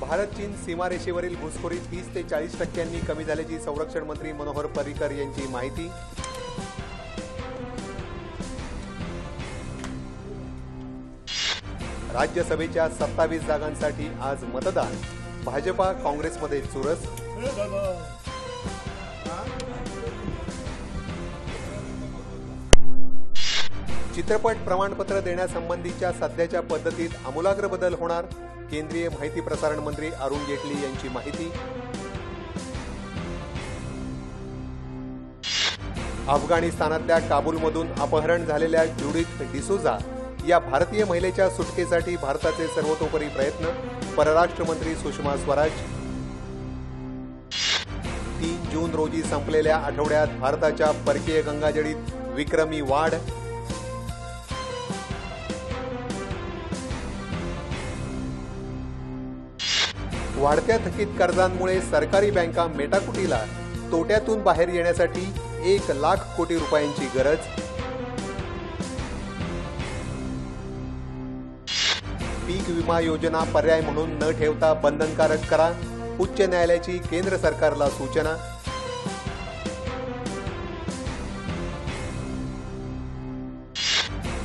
भारत चीन सीमारेषेवरील घुसखोरी 30 ते 40% कमी झाल्याची संरक्षण मंत्री मनोहर पर्रिकर यांची माहिती। राज्यसभेच्या 27 जागांसाठी आज मतदान। भाजपा काँग्रेसमध्ये चुरस। चित्रपट प्रमाणपत्र देण्यासंबंधीच्या सध्याच्या पद्धतीत आमूलाग्र बदल होणार। केंद्रीय माहिती प्रसारण मंत्री अरुण जेटली यांची माहिती। अफगाणिस्तानातल्या काबूलमधून अपहरण झालेल्या ज्युडिथ डिसोजा या भारतीय महिलेच्या सुटकेसाठी भारताचे सर्वतोपरी प्रयत्न। परराष्ट्र मंत्री सुषमा स्वराज। 3 जून रोजी संपलेल्या आठवड्यात भारताच्या परकीय गंगाजळीत विक्रमी वाढ। वाढत्या थकीत कर्जांमुळे सरकारी बँका मेटाकुटीला। तोट्यातून बाहेर येण्यासाठी 1 लाख कोटी रुपयांची गरज। पीक विमा योजना पर्याय म्हणून न ठेवता बंधनकारक करा। उच्च न्यायालयाची केंद्र सरकारला सूचना।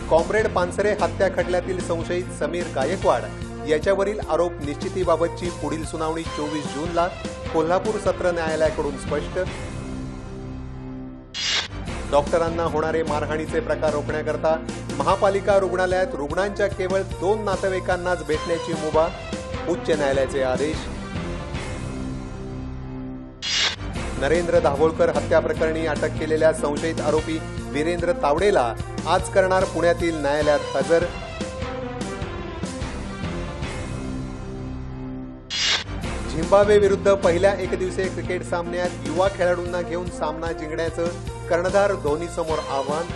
कॉम्रेड पानसरे हत्या खटल्यातील संशयित समीर गायकवाड याच्यावरील आरोप निश्चितीबाबतची पुढील सुनावणी 24 जूनला। कोल्हापूर सत्र न्यायालयाकडून स्पष्ट। डॉक्टरांना होणारे मारहाणीचे प्रकार रोखण्याकरता महापालिका रुग्णालयात रुग्णांच्या केवळ 2 नातेवाईकांनाच भेटण्याची मुभा। उच्च न्यायालयाचे आदेश। नरेंद्र दाभोळकर हत्या प्रकरणी अटक केलेल्या संशयित आरोपी वीरेंद्र तावडेला आज करणार पुण्यातील न्यायालयात हजर। झिम्बाब्वे विरुद्ध पहिल्या एकदिवसीय क्रिकेट सामन्यात युवा खेळाडूंना घेऊन सामना जिंकण्याचं कर्णधार धोनीसमोर आव्हान।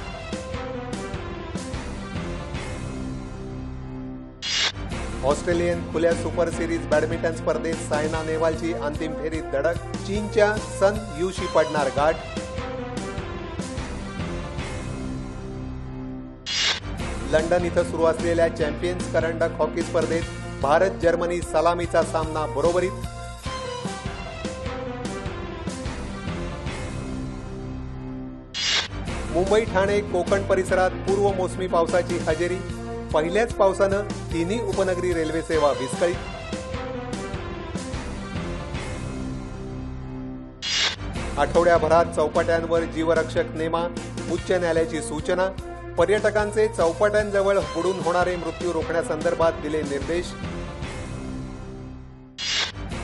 ऑस्ट्रेलियन खुल्या सुपर सिरीज बॅडमिंटन स्पर्धेत सायना नेहवालची अंतिम फेरीत धडक। चीनच्या सन यूशी पडणार गाठ। लंडन इथं सुरू असलेल्या चॅम्पियन्स करंडक हॉकी स्पर्धेत भारत जर्मनी सलामीचा सामना बरोबरीत। मुंबई ठाणे कोकण परिसरात पूर्व मोसमी पावसाची हजेरी। पहिल्याच पावसानं तिन्ही उपनगरी रेल्वे सेवा विस्कळीत। आठवड्याभरात चौपाट्यांवर जीवरक्षक नेमा। उच्च न्यायालयाची सूचना। पर्यटकांचे चौपाट्यांजवळ बुडून होणारे मृत्यू रोखण्यासंदर्भात दिले निर्देश।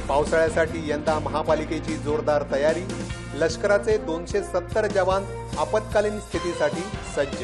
पावसाळ्यासाठी यंदा महापालिकेची जोरदार तयारी। लष्कराचे 270 जवान आपत्कालीन स्थितीसाठी सज्ज।